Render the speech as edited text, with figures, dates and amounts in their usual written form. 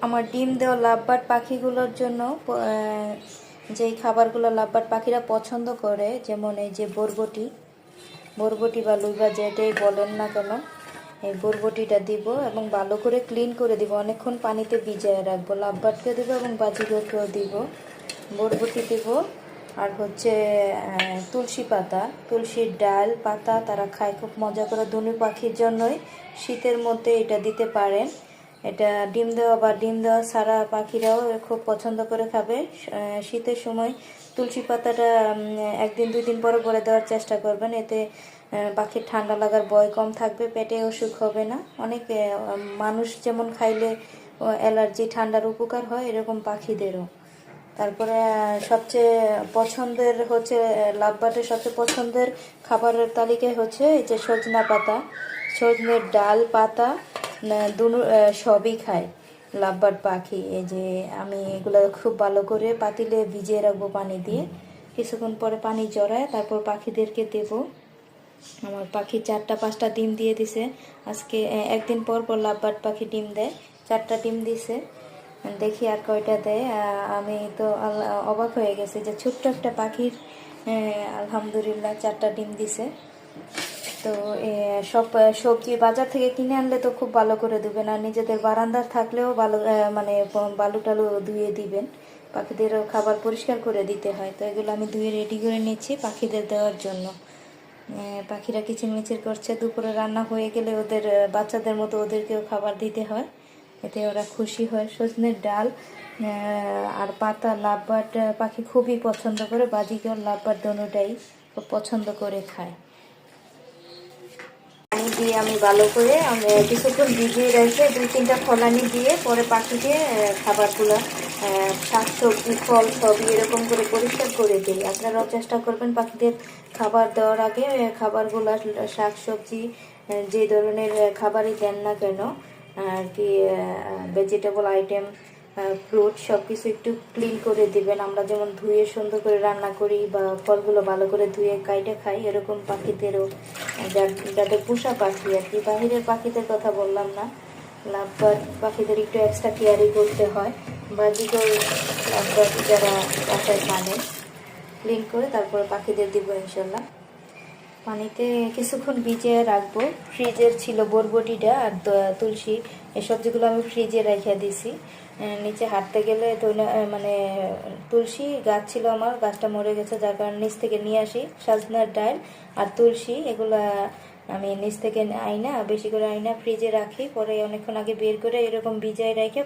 আমার ডিম দেওয়া লাভবার্ড পাখিগুলোর জন্য যেই খাবারগুলো লাভবার্ড পাখিরা পছন্দ করে, যেমন এই যে বরবটি বা লুইবা যেটাই বলেন না কেন, এই বরবটিটা দিব এবং ভালো করে ক্লিন করে দিব, অনেকক্ষণ পানিতে ভিজিয়ে রাখবো। লাভবার্ডকে দিব এবং বাজিগরকেও দিব। বরবটি দিব আর হচ্ছে তুলসী পাতা, তুলসীর ডাল পাতা তারা খায় খুব মজা করে। ধনু পাখির জন্যই শীতের মধ্যে এটা দিতে পারেন। এটা ডিম দেওয়া বা ডিম দেওয়া ছাড়া পাখিরাও খুব পছন্দ করে খাবে। শীতের সময় তুলসী পাতাটা একদিন 2 দিন পরে পরে দেওয়ার চেষ্টা করবেন, এতে পাখির ঠান্ডা লাগার ভয় কম থাকবে, পেটে অসুখ হবে না। অনেক মানুষ যেমন খাইলে অ্যালার্জি ঠান্ডার উপকার হয়, এরকম পাখিদেরও। তারপরে সবচেয়ে পছন্দের হচ্ছে লাভবার্ডের সবচেয়ে পছন্দের খাবারের তালিকায় হচ্ছে এই যে সজনা পাতা, সজনের ডাল পাতা সবই খায় লাভবার্ড পাখি। এই যে আমি এগুলো খুব ভালো করে পাতিলে ভিজিয়ে রাখবো পানি দিয়ে, কিছুক্ষণ পরে পানি জড়ায় তারপর পাখিদেরকে দেব। আমার পাখি 4টা 5টা ডিম দিয়ে দিছে আজকে। একদিন পর পর লাভবার্ড পাখি ডিম দেয়, 4টা ডিম দিছে। দেখি আর কয়টা দেয়। আমি তো অবাক হয়ে গেছে যে ছোট্ট একটা পাখির আলহামদুলিল্লাহ 4টা ডিম দিছে। তো সব সবজি বাজার থেকে কিনে আনলে তো খুব ভালো করে দিবেন, আর নিজেদের বারান্দার থাকলেও ভালো মানে বালু টালু ধুয়ে দিবেন। পাখিদেরও খাবার পরিষ্কার করে দিতে হয়, তো এগুলো আমি ধুয়ে রেডি করে নিচ্ছি পাখিদের দেওয়ার জন্য। পাখিরা কিচিরমিচির করছে, দুপুরে রান্না হয়ে গেলে ওদের বাচ্চাদের মতো ওদেরকেও খাবার দিতে হয়, এতে ওরা খুশি হয়। সজনের ডাল আর পাতা লাভবার্ড পাখি খুবই পছন্দ করে, বাজিকর লাভবার্ড দোনোটাই খুব পছন্দ করে খায়। পানি দিয়ে আমি ভালো করে কিছুক্ষণ ভিজিয়ে রেখে 2-3টা ফলানি দিয়ে পরে পাখিকে খাবারগুলো শাকসবজি ফল সবই এরকম করে পরিষ্কার করে দিই। আপনারাও চেষ্টা করবেন পাখিদের খাবার দেওয়ার আগে খাবারগুলো শাকসবজি যে ধরনের খাবারই দেন না কেন আর কি, ভেজিটেবল আইটেম ফ্রুট সব কিছু একটু ক্লিন করে দিবেন। আমরা যেমন ধুয়ে সুন্দর করে রান্না করি বা ফলগুলো ভালো করে ধুয়ে কাইটে খাই, এরকম পাখিদেরও যাদের পোষা পাখি আর কি, বাহিরের পাখিদের কথা বললাম না, লাভবার্ড পাখিদের একটু এক্সট্রা কেয়ারই করতে হয়। বাজিকর লাভবার্ড যারা বাসায় পানে ক্লিন করে তারপরে পাখিদের দিব ইনশাল্লাহ। পানিতে কিছুক্ষণ ভিজিয়ে রাখবো। ফ্রিজের ছিল বরবটিটা আর তুলসী, এই সবজিগুলো আমি ফ্রিজে রেখে দিছি। নিচে হাঁটতে গেলে মানে তুলসী গাছ ছিল আমার, গাছটা মরে গেছে, যার কারণে নিচ থেকে নিয়ে আসি। সজনার ডাল আর তুলসী এগুলা আমি নিচ থেকে আইনা বেশি করে আইনা ফ্রিজে রাখি, পরে অনেকক্ষণ আগে বের করে এরকম ভিজায় রেখে